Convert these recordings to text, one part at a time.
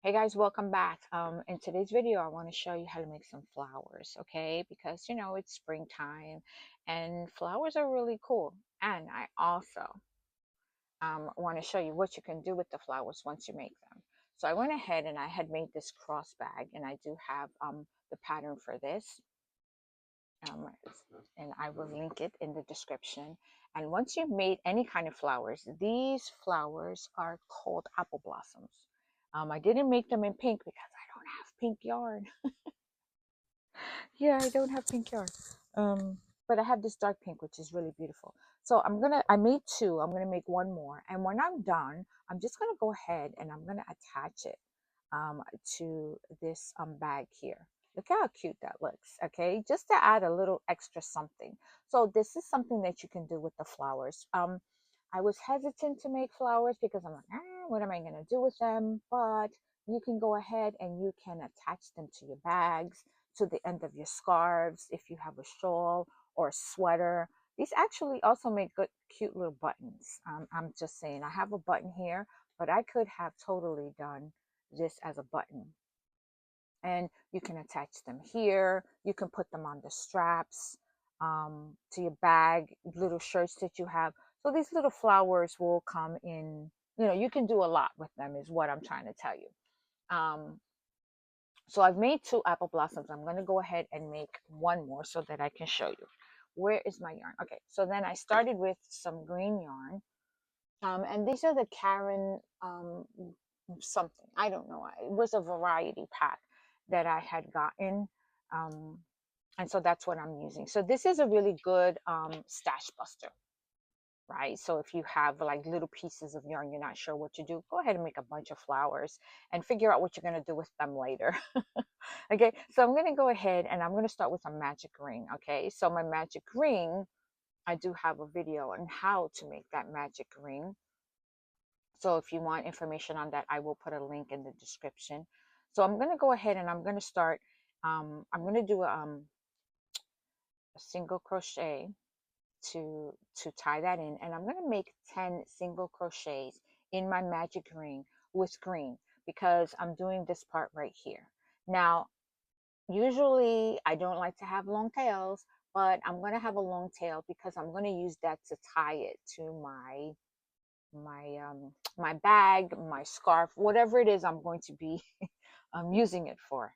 Hey guys, welcome back. In today's video, I want to show you how to make some flowers, okay? Because it's springtime and flowers are really cool. And I also want to show you what you can do with the flowers once you make them. So I went ahead and I had made this cross bag, and I do have the pattern for this. And I will link it in the description. And once you've made any kind of flowers, these flowers are called apple blossoms. I didn't make them in pink because I don't have pink yarn. Yeah, I don't have pink yarn. But I have this dark pink, which is really beautiful. So I made two. I'm gonna make one more. And when I'm done, I'm just gonna go ahead and I'm gonna attach it to this bag here. Look how cute that looks, okay? Just to add a little extra something. So this is something that you can do with the flowers. I was hesitant to make flowers because I'm like, what am I gonna do with them? But you can go ahead and you can attach them to your bags, to the end of your scarves, if you have a shawl or a sweater. These actually also make good, cute little buttons. I'm just saying, I have a button here, but I could have totally done this as a button. And you can attach them here. You can put them on the straps to your bag, little shirts that you have. So these little flowers will come in, you can do a lot with them is what I'm trying to tell you. So I've made two apple blossoms. I'm going to go ahead and make one more so that I can show you. Where is my yarn? Okay, so then I started with some green yarn. And these are the Karen something. I don't know. It was a variety pack that I had gotten. And so that's what I'm using. So this is a really good stash buster, right? So if you have like little pieces of yarn, you're not sure what to do, go ahead and make a bunch of flowers and figure out what you're going to do with them later. Okay, so I'm going to go ahead and I'm going to start with a magic ring. Okay, so my magic ring, I do have a video on how to make that magic ring. So if you want information on that, I will put a link in the description. So I'm going to go ahead and I'm going to start. I'm going to do a single crochet to tie that in, and I'm going to make 10 single crochets in my magic ring with green because I'm doing this part right here. Now, usually I don't like to have long tails, but I'm going to have a long tail because I'm going to use that to tie it to my bag, my scarf, whatever it is I'm going to be using it for.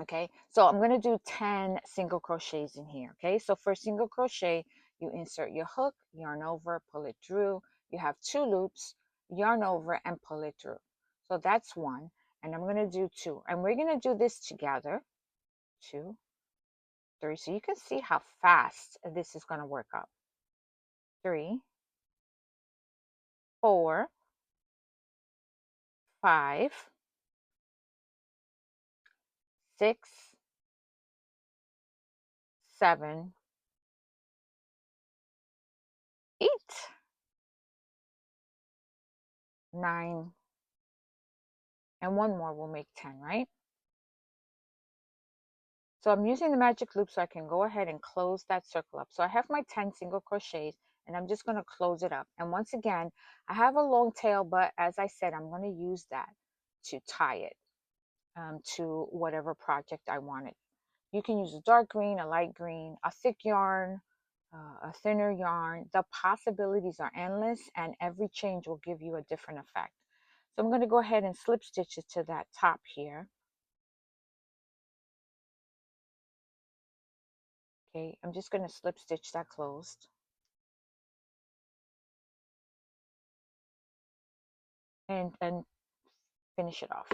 Okay, so I'm going to do 10 single crochets in here. Okay, so for single crochet, you insert your hook, yarn over, pull it through. You have 2 loops, yarn over and pull it through. So that's 1, and I'm going to do 2, and we're going to do this together. 2, 3, so you can see how fast this is going to work up. 3, 4, 5, 6, 7, 8, 9, and one more will make 10, right? So I'm using the magic loop so I can go ahead and close that circle up. So I have my 10 single crochets and I'm just going to close it up. And once again, I have a long tail, but as I said, I'm going to use that to tie it to whatever project I wanted. You can use a dark green, a light green, a thick yarn, a thinner yarn. The possibilities are endless and every change will give you a different effect. So I'm going to go ahead and slip stitch it to that top here. Okay, I'm just going to slip stitch that closed. And finish it off.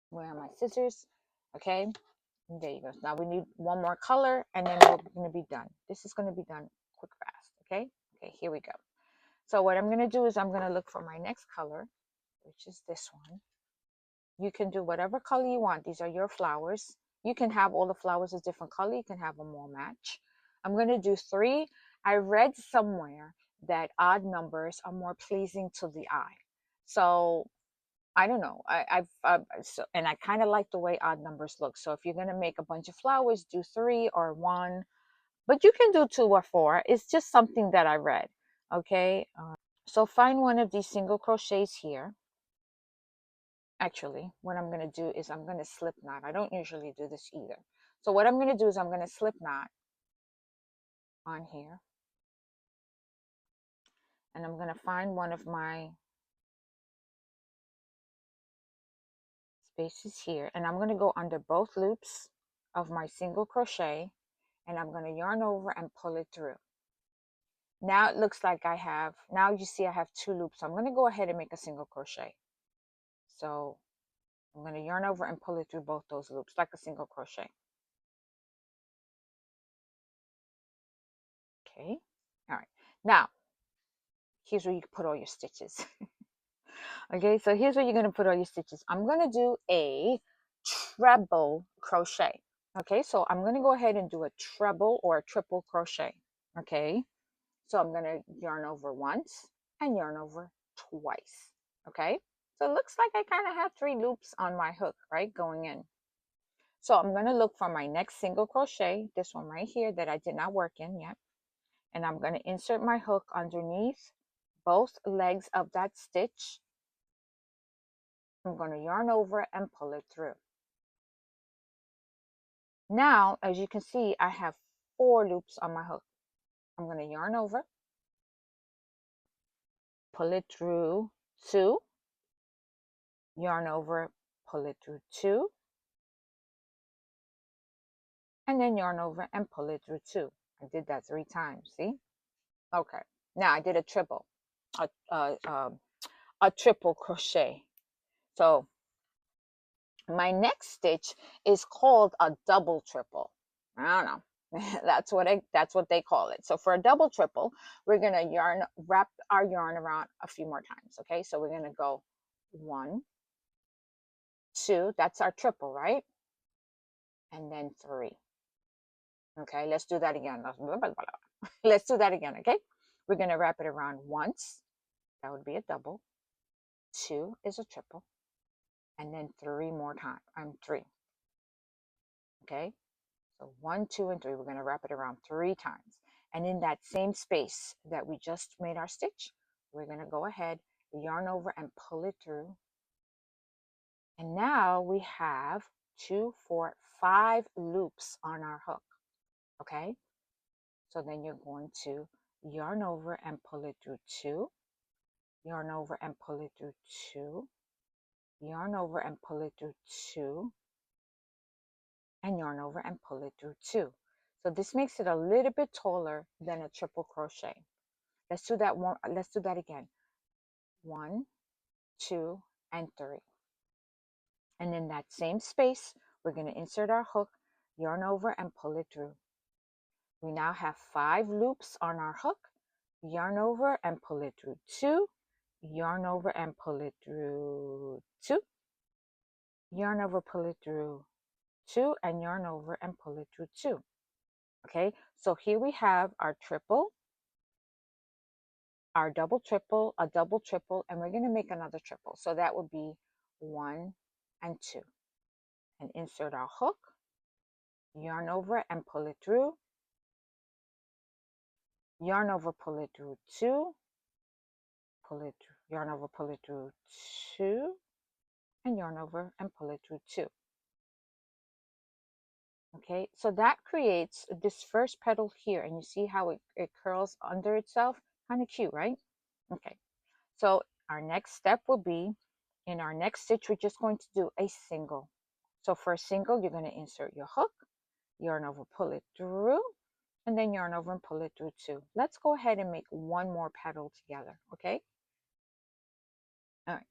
Where are my scissors? Okay, and there you go. Now we need one more color and then we're going to be done. This is going to be done quick, fast. Okay, here we go. So what I'm going to do is I'm going to look for my next color, which is this one. You can do whatever color you want. These are your flowers. You can have all the flowers a different color. You can have them all match. I'm going to do 3. I read somewhere that odd numbers are more pleasing to the eye. So I don't know. And I kind of like the way odd numbers look. So if you're going to make a bunch of flowers, do 3 or 1, but you can do 2 or 4. It's just something that I read. Okay. So find one of these single crochets here. Actually, what I'm going to do is I'm going to slip knot. I don't usually do this either. So what I'm going to do is I'm going to slip knot on here. And I'm going to find one of my spaces here. And I'm going to go under both loops of my single crochet. And I'm going to yarn over and pull it through. Now it looks like I have, now you see I have 2 loops. So I'm going to go ahead and make a single crochet. So I'm going to yarn over and pull it through both those loops like a single crochet. Okay. All right. Now, here's where you put all your stitches. Okay, so here's where you're going to put all your stitches. I'm going to do a treble crochet. Okay, so I'm going to go ahead and do a treble or a triple crochet. Okay, so I'm going to yarn over once and yarn over twice. Okay, so it looks like I kind of have 3 loops on my hook, right, going in. So I'm going to look for my next single crochet, this one right here that I did not work in yet. And I'm going to insert my hook underneath both legs of that stitch. I'm going to yarn over and pull it through. Now, as you can see, I have 4 loops on my hook. I'm going to yarn over, pull it through 2, yarn over, pull it through 2, and then yarn over and pull it through 2. I did that 3 times, see? Okay, now I did a triple, a triple crochet. So my next stitch is called a double triple. I don't know. That's what they call it. So for a double triple, we're gonna wrap our yarn around a few more times. Okay, so we're gonna go 1, 2. That's our triple, right? And then 3. Okay, let's do that again. Let's do that again. Okay, we're gonna wrap it around once. That would be a double. 2 is a triple, and then 3 more times. 3. Okay, so 1, 2, and 3. We're going to wrap it around 3 times. And in that same space that we just made our stitch, we're going to go ahead, yarn over and pull it through. And now we have 2, 4, 5 loops on our hook. Okay, so then you're going to yarn over and pull it through 2, yarn over and pull it through 2, yarn over and pull it through 2, and yarn over and pull it through 2. So this makes it a little bit taller than a triple crochet. Let's do that one. Let's do that again. 1, 2, and 3. And in that same space, we're going to insert our hook, yarn over and pull it through. We now have 5 loops on our hook. Yarn over and pull it through 2, yarn over and pull it through 2, yarn over, pull it through 2, and yarn over and pull it through 2. Okay, so here we have our triple, our double triple, a double triple, and we're going to make another triple. So that would be 1 and 2. And insert our hook, yarn over and pull it through, yarn over, pull it through 2, pull it, yarn over, pull it through 2, and yarn over and pull it through 2. Okay, so that creates this first petal here, and you see how it curls under itself? Kind of cute, right? Okay, so our next step will be, in our next stitch, we're just going to do a single. So for a single, you're going to insert your hook, yarn over, pull it through, and then yarn over and pull it through 2. Let's go ahead and make one more petal together, okay? All right.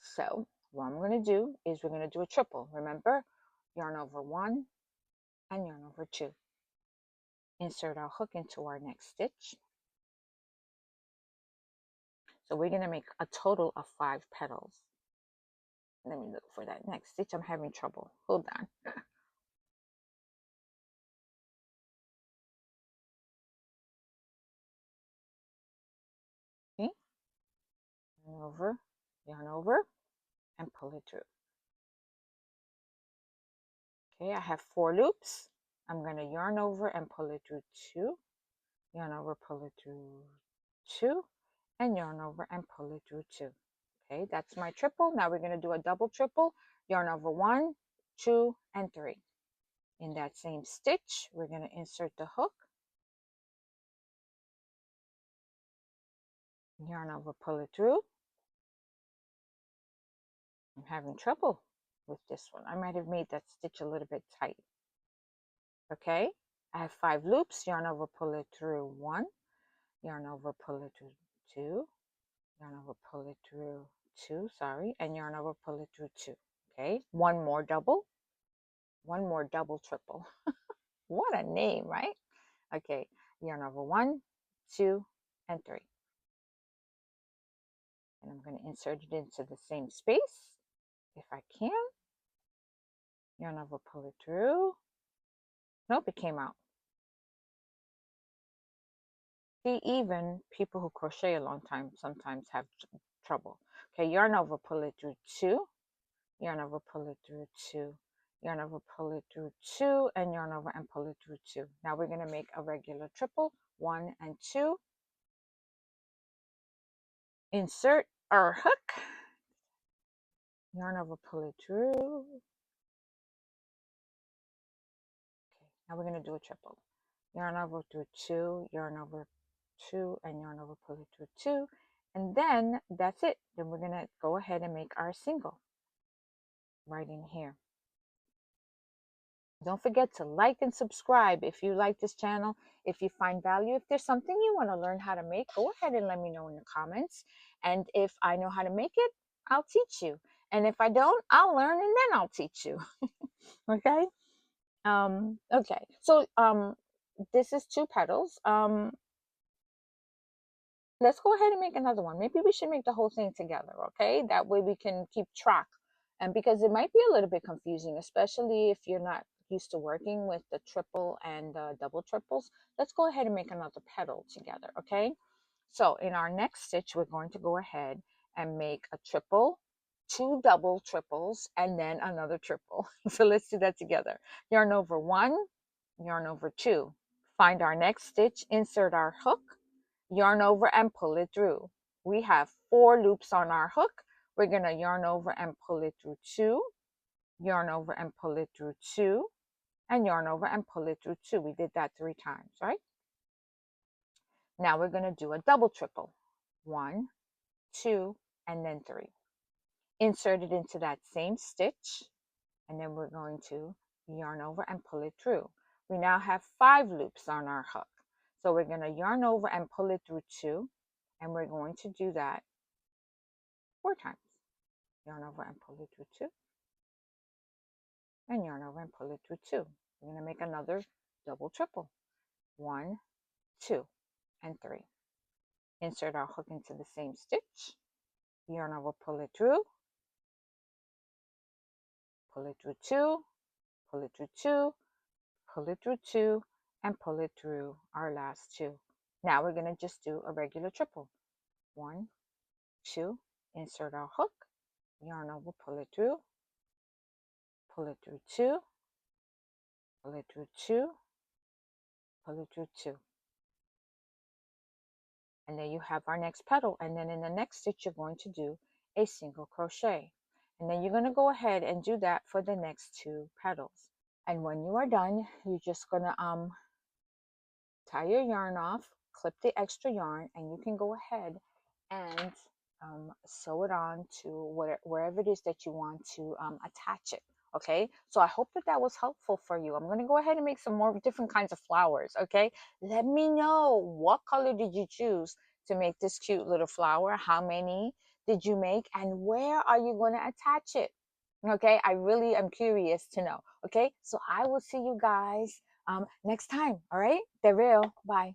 So what I'm going to do is we're going to do a triple. Remember, yarn over 1 and yarn over 2. Insert our hook into our next stitch. So we're going to make a total of 5 petals. Let me look for that next stitch. I'm having trouble. Hold on. Okay. Yarn over, and pull it through. Okay, I have 4 loops. I'm going to yarn over and pull it through 2, yarn over, pull it through 2, and yarn over and pull it through 2. Okay, that's my triple. Now we're going to do a double triple, yarn over 1, 2, and 3. In that same stitch, we're going to insert the hook, yarn over, pull it through. I'm having trouble with this one. I might have made that stitch a little bit tight. Okay, I have 5 loops, yarn over, pull it through 1, yarn over, pull it through 2, yarn over, pull it through 2, sorry, and yarn over, pull it through 2. Okay, one more double triple. What a name, right? Okay, yarn over 1, 2, and 3. And I'm going to insert it into the same space if I can. Yarn over, pull it through. Nope, it came out. See, even people who crochet a long time sometimes have trouble. Okay, yarn over, pull it through 2, yarn over, pull it through 2, yarn over, pull it through 2, and yarn over and pull it through 2. Now we're going to make a regular triple, 1 and 2. Insert our hook, yarn over, pull it through. Okay, now we're going to do a triple. Yarn over through 2, yarn over 2, and yarn over, pull it through 2. And then that's it. Then we're going to go ahead and make our single right in here. Don't forget to like and subscribe if you like this channel. If you find value, if there's something you want to learn how to make, go ahead and let me know in the comments. And if I know how to make it, I'll teach you. And if I don't, I'll learn and then I'll teach you. Okay? Okay. So this is 2 petals. Let's go ahead and make another one. Maybe we should make the whole thing together, okay? That way we can keep track. And because it might be a little bit confusing, especially if you're not used to working with the triple and double triples, let's go ahead and make another petal together, okay? So in our next stitch, we're going to go ahead and make a triple, 2 double triples, and then another triple. So let's do that together. Yarn over 1, yarn over 2. Find our next stitch, insert our hook, yarn over and pull it through. We have 4 loops on our hook. We're going to yarn over and pull it through 2, yarn over and pull it through 2, and yarn over and pull it through 2. We did that 3 times, right? Now we're going to do a double triple. 1, 2, and then 3. Insert it into that same stitch, and then we're going to yarn over and pull it through. We now have 5 loops on our hook. So we're going to yarn over and pull it through 2, and we're going to do that 4 times. Yarn over and pull it through 2, and yarn over and pull it through 2. We're going to make another double triple. 1, 2, and 3. Insert our hook into the same stitch, yarn over, pull it through 2, pull it through 2, pull it through 2, and pull it through our last 2. Now we're going to just do a regular triple. 1, 2, insert our hook, yarn over, pull it through 2, pull it through 2, pull it through 2. And then you have our next petal. And then in the next stitch, you're going to do a single crochet. And then you're going to go ahead and do that for the next 2 petals. And when you are done, you're just going to tie your yarn off, clip the extra yarn, and you can go ahead and sew it on to wherever it is that you want to attach it. Okay, so I hope that was helpful for you. I'm going to go ahead and make some more different kinds of flowers. Okay, let me know, what color did you choose to make this cute little flower? How many did you make, and where are you going to attach it? Okay, I really am curious to know. Okay, so I will see you guys next time. All right, de real. Bye.